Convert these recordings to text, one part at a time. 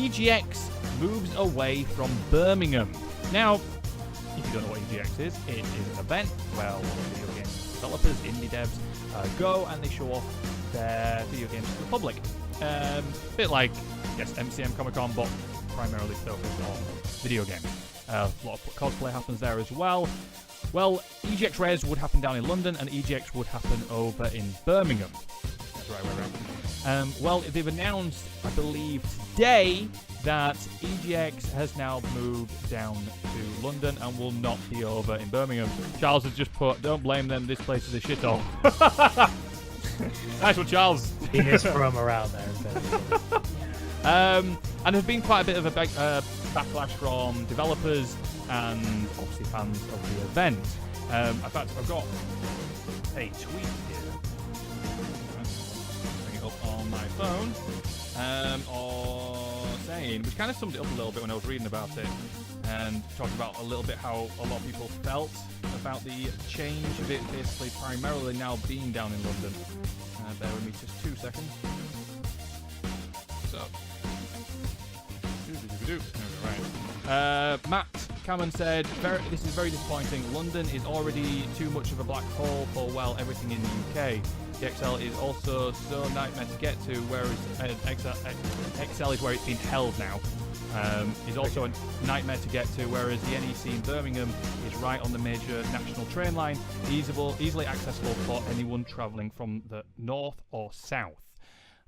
EGX moves away from Birmingham. Now, if you don't know what EGX is, it is an event where video game developers, indie devs, go and they show off their video games to the public. A bit like, yes, MCM Comic Con, but primarily focused on video games. A lot of cosplay happens there as well. Well, EGX Res would happen down in London, and EGX would happen over in Birmingham. That's right, well, they've announced, I believe, today that EGX has now moved down to London and will not be over in Birmingham. Charles has just put, don't blame them, this place is a shithole. Nice one, Charles. He is from around there. And there's been quite a bit of a backlash from developers and obviously fans of the event. In fact, I've got a tweet here. Bring it up on my phone. Or saying, which kind of summed it up a little bit when I was reading about it, and talking about a little bit how a lot of people felt about the change of it, basically primarily now being down in London. Bear with me just 2 seconds. So, right. Matt Cameron said, this is very disappointing. London is already too much of a black hole for, well, everything in the UK. The XL is also so nightmare to get to, whereas XL is where it's being held now. Is also a nightmare to get to, whereas the NEC in Birmingham is right on the major national train line, easily accessible for anyone travelling from the north or south.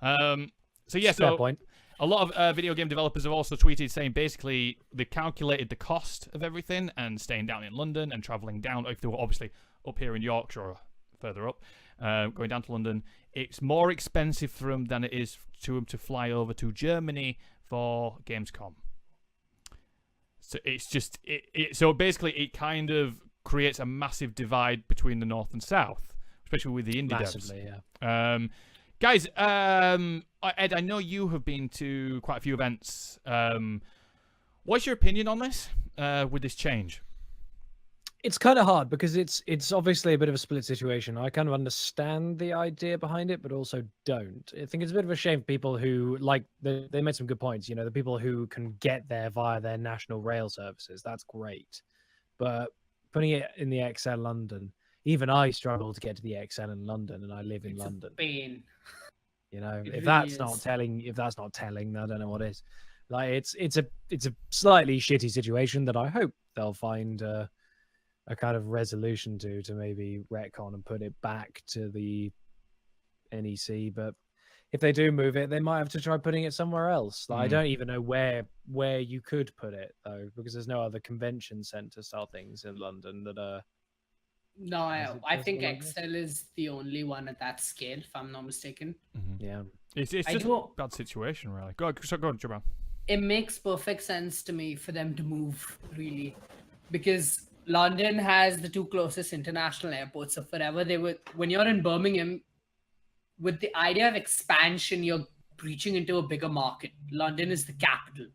So yeah, Fair point. A lot of video game developers have also tweeted saying basically they calculated the cost of everything and staying down in London and travelling down, if they were obviously up here in Yorkshire or further up, going down to London, it's more expensive for them than it is to them to fly over to Germany for Gamescom. So it's just, so basically it kind of creates a massive divide between the north and south, especially with the indie Massively, devs. Yeah. Guys, Ed, I know you have been to quite a few events. What's your opinion on this, with this change? It's kind of hard because it's obviously a bit of a split situation. I kind of understand the idea behind it, but also don't. I think it's a bit of a shame for people who, like, they made some good points. You know, the people who can get there via their national rail services, that's great. But putting it in the XL London, even I struggle to get to the XL in London, and I live in London. It's a pain. You know, It if really that's is. not telling, I don't know what is. Like, it's a slightly shitty situation that I hope they'll find a kind of resolution to maybe retcon and put it back to the NEC. But if they do move it, they might have to try putting it somewhere else. Like, I don't even know where you could put it though, because there's no other convention centre style things in London that are. No, I think possible, XL is the only one at that scale, if I'm not mistaken. Mm-hmm. Yeah, It's just a bad situation, really. Go on, Jabran. It makes perfect sense to me for them to move, really, because London has the two closest international airports. So forever when you're in Birmingham, with the idea of expansion, you're reaching into a bigger market. London is the capital,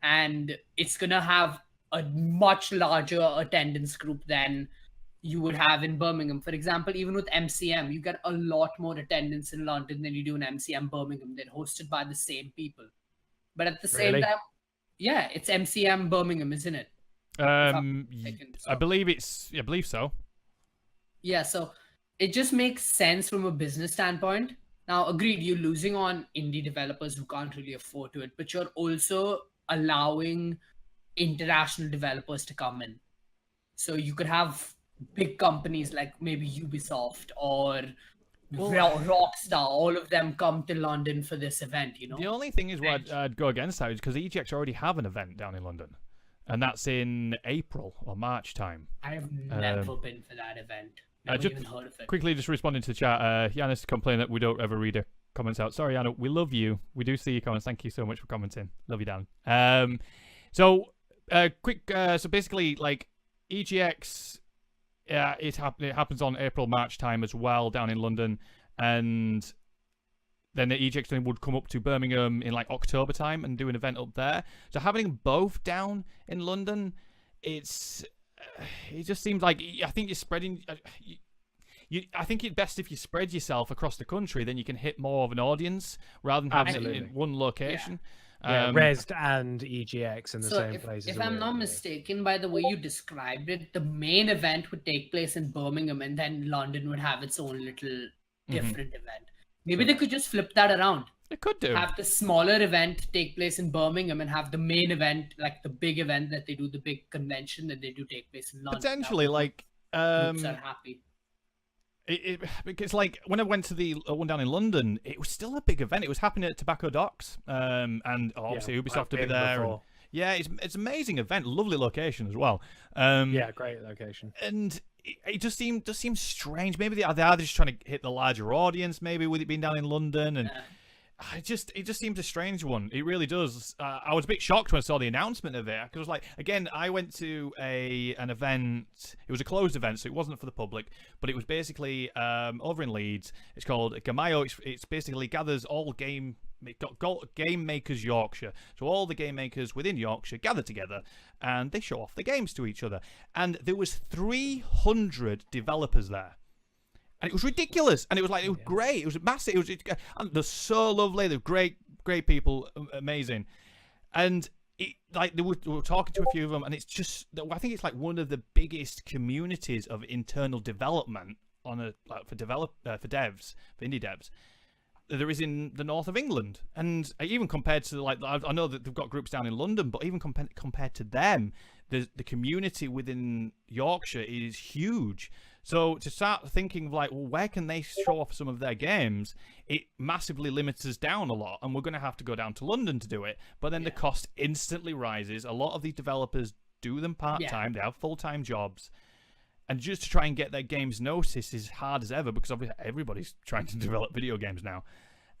and it's gonna have a much larger attendance group than you would have in Birmingham. For example, even with MCM, you get a lot more attendance in London than you do in MCM Birmingham. They're hosted by the same people. But at the same time, yeah, it's MCM Birmingham, isn't it? I believe so. Yeah, so it just makes sense from a business standpoint. Now, agreed, you're losing on indie developers who can't really afford to it, but you're also allowing international developers to come in. So you could have big companies like maybe Ubisoft or Rockstar, all of them come to London for this event, you know? The only thing is what I'd go against that is because EGX already have an event down in London, and that's in April or March time. I have never been for that event. Never Just even heard of it. quickly, just responding to the chat, Yanis complained that we don't ever read her comments out. Sorry, Anna, we love you. We do see your comments. Thank you so much for commenting. Love you, Dan. So basically, like, EGX, it happens on April, March time as well down in London, and then the EGX thing would come up to Birmingham in like October time and do an event up there. So having both down in London, it just seems like, I think you're spreading. I think it's best if you spread yourself across the country, then you can hit more of an audience rather than having it in one location. Rezzed and EGX in the So same place. if I'm not mistaken, by the way you described it, the main event would take place in Birmingham, and then London would have its own little different event. Maybe they could just flip that around. They could do. Have the smaller event take place in Birmingham and have the main event, like the big event that they do, the big convention that they do take place in London. Potentially, like groups are happy. Because like when I went to the one down in London, it was still a big event. It was happening at Tobacco Docks, and obviously Ubisoft will be there. And, yeah, it's an amazing event, lovely location as well. Yeah, great location. And it just seems strange. Maybe they're just trying to hit the larger audience. Maybe with it being down in London, and it just seems a strange one. It really does. I was a bit shocked when I saw the announcement of it, because like again, I went to an event. It was a closed event, so it wasn't for the public, but it was basically over in Leeds. It's called Gamayo. It's basically gathers all game makers Yorkshire. So all the game makers within Yorkshire gather together and they show off the games to each other. And there was 300 developers there. And it was ridiculous. And it was great. It was massive. And they're so lovely. They're great people. Amazing. And we were talking to a few of them, and it's just, I think it's like one of the biggest communities of internal development for devs, for indie devs, there is in the north of England. And even compared to, like, I know that they've got groups down in London, but even compared to them, the community within Yorkshire is huge. So to start thinking like, well, where can they show off some of their games? It massively limits us down a lot, and we're going to have to go down to London to do it. But then the cost instantly rises. A lot of these developers do them part-time. They have full-time jobs. And just to try and get their games noticed is hard as ever, because obviously everybody's trying to develop video games now.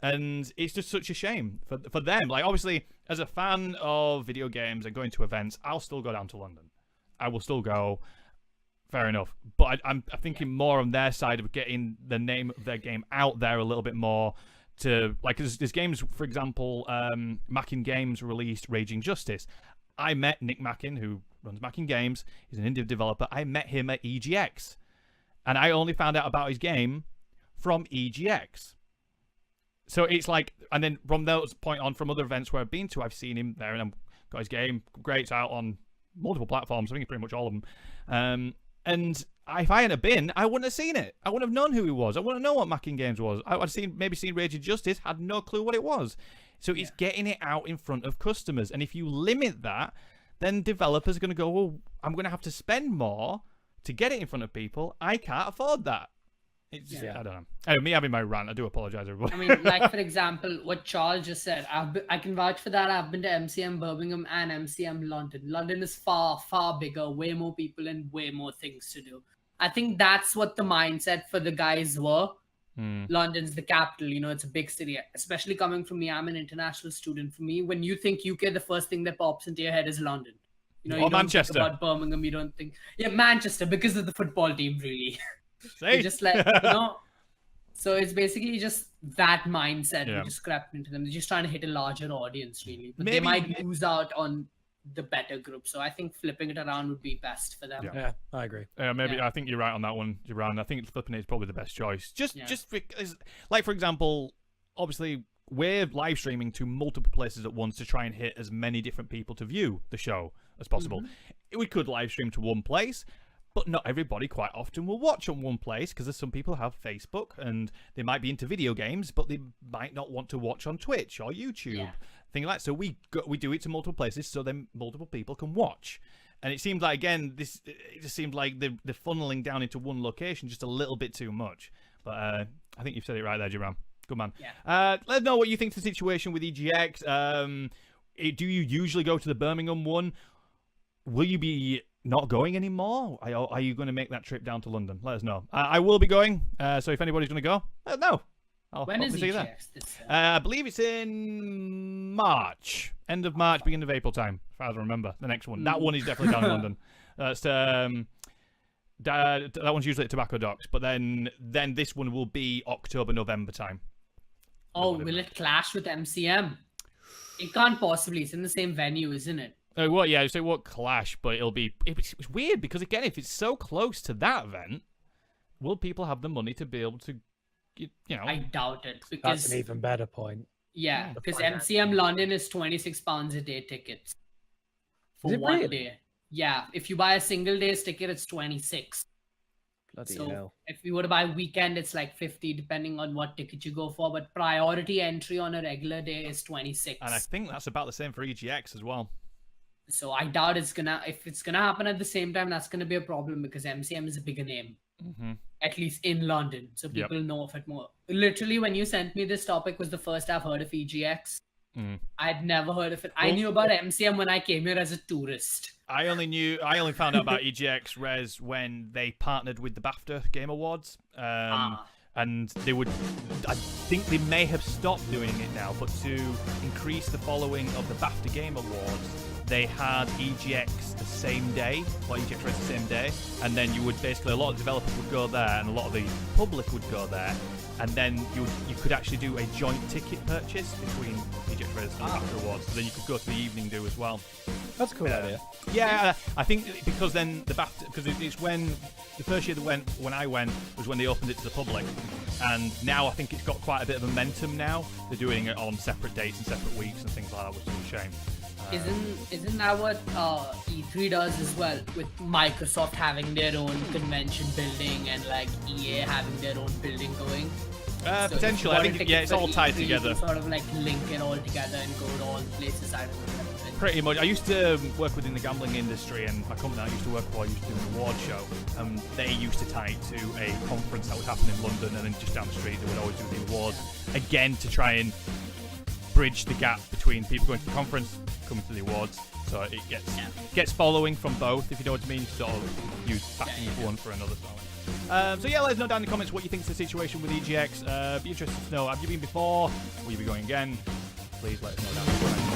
And it's just such a shame for them. Like, obviously, as a fan of video games and going to events, I'll still go down to London. I will still go. Fair enough. But I'm thinking more on their side of getting the name of their game out there a little bit more. To like, there's games, for example, Mackin Games released Raging Justice. I met Nick Mackin, who runs Mackin Games. He's an indie developer. I met him at EGX. And I only found out about his game from EGX. So it's like, and then from that point on, from other events where I've been to, I've seen him there, and I've got his game. Great, it's out on multiple platforms. I think pretty much all of them. And if I hadn't been, I wouldn't have seen it. I wouldn't have known who he was. I wouldn't know what Mackin Games was. I would have maybe seen Rage of Justice, had no clue what it was. So it's getting it out in front of customers. And if you limit that, then developers are going to go, well, I'm going to have to spend more to get it in front of people. I can't afford that. It's just, I don't know. Anyway, me having my rant, I do apologize, everybody. I mean, like, for example, what Charles just said, I can vouch for that. I've been to MCM Birmingham and MCM London. London is far, far bigger, way more people and way more things to do. I think that's what the mindset for the guys were. London's the capital, you know, it's a big city, especially coming from me. I'm an international student. For me, when you think UK, the first thing that pops into your head is London. You know, you don't Manchester. think about Birmingham, you don't think... Yeah, Manchester, because of the football team, really. See? Just like, you know... So it's basically just that mindset we just crept into them. They're just trying to hit a larger audience, really. But they might lose out on the better group. So I think flipping it around would be best for them. Yeah, I agree. I think you're right on that one, Duran. I think flipping it is probably the best choice. Just because, like, for example, obviously we're live streaming to multiple places at once to try and hit as many different people to view the show as possible. We could live stream to one place, but not everybody quite often will watch on one place, because there's some people who have Facebook and they might be into video games, but they might not want to watch on Twitch or YouTube, things like that. So we do it to multiple places so then multiple people can watch. And it seems like, again, it just seems like they're funneling down into one location just a little bit too much. But I think you've said it right there, Jerome. Good man. Yeah. Let us know what you think of the situation with EGX. Do you usually go to the Birmingham one? Will you be not going anymore? Are you going to make that trip down to London? Let us know. I will be going. So if anybody's going to go, let us know. When is EGX? I believe it's in March. End of March, beginning of April time, as far as I remember. The next one. That one is definitely down in London. That's that one's usually at Tobacco Docks, but then this one will be October, November time. Oh, will it clash with MCM? It can't possibly. It's in the same venue, isn't it? Well, yeah, so it won't clash, but it'll be... It's weird, because, again, if it's so close to that event, will people have the money to be able to, you know... I doubt it, because... That's an even better point. Yeah, The because finance MCM London is £26 a day tickets for Is it one really? day. Yeah, if you buy a single day's ticket, it's 26. Bloody So hell. if you were to buy weekend, it's like 50, depending on what ticket you go for. But priority entry on a regular day is 26. And I think that's about the same for EGX as well. So I doubt if it's gonna happen at the same time, that's gonna be a problem because MCM is a bigger name, at least in London. So Yep. people know of it more. Literally, when you sent me this topic, was the first I've heard of EGX. I'd never heard of it. I knew about MCM when I came here as a tourist. I only found out about EGX Res when they partnered with the BAFTA Game Awards. And they would, I think they may have stopped doing it now, but to increase the following of the BAFTA Game Awards, they had EGX the same day, or EGX Res the same day, and then you would basically, a lot of developers would go there, and a lot of the public would go there, and then you could actually do a joint ticket purchase between EGX Res and the BAFTA Awards, so then you could go to the evening do as well. That's a cool idea. Yeah, I think because then the BAFTA, because it's when the first year when I went was when they opened it to the public, and now I think it's got quite a bit of momentum now. They're doing it on separate dates and separate weeks and things like that, which is a shame. Isn't that what E3 does as well, with Microsoft having their own convention building and like EA having their own building going? So Potentially, I think it's all tied E3, together. You can sort of like link it all together and go to all the places. I don't know. Pretty much. I used to work within the gambling industry, and my company I used to work for used to do an award show. They used to tie it to a conference that was happening in London, and then just down the street they would always do the awards again to try and bridge the gap between people going to the conference, coming to the awards. So it gets following from both, if you know what I mean. Sort of use backing of one for another. So yeah, let us know down in the comments what you think is the situation with EGX. Be interested to know, have you been before? Will you be going again? Please let us know down in the comments.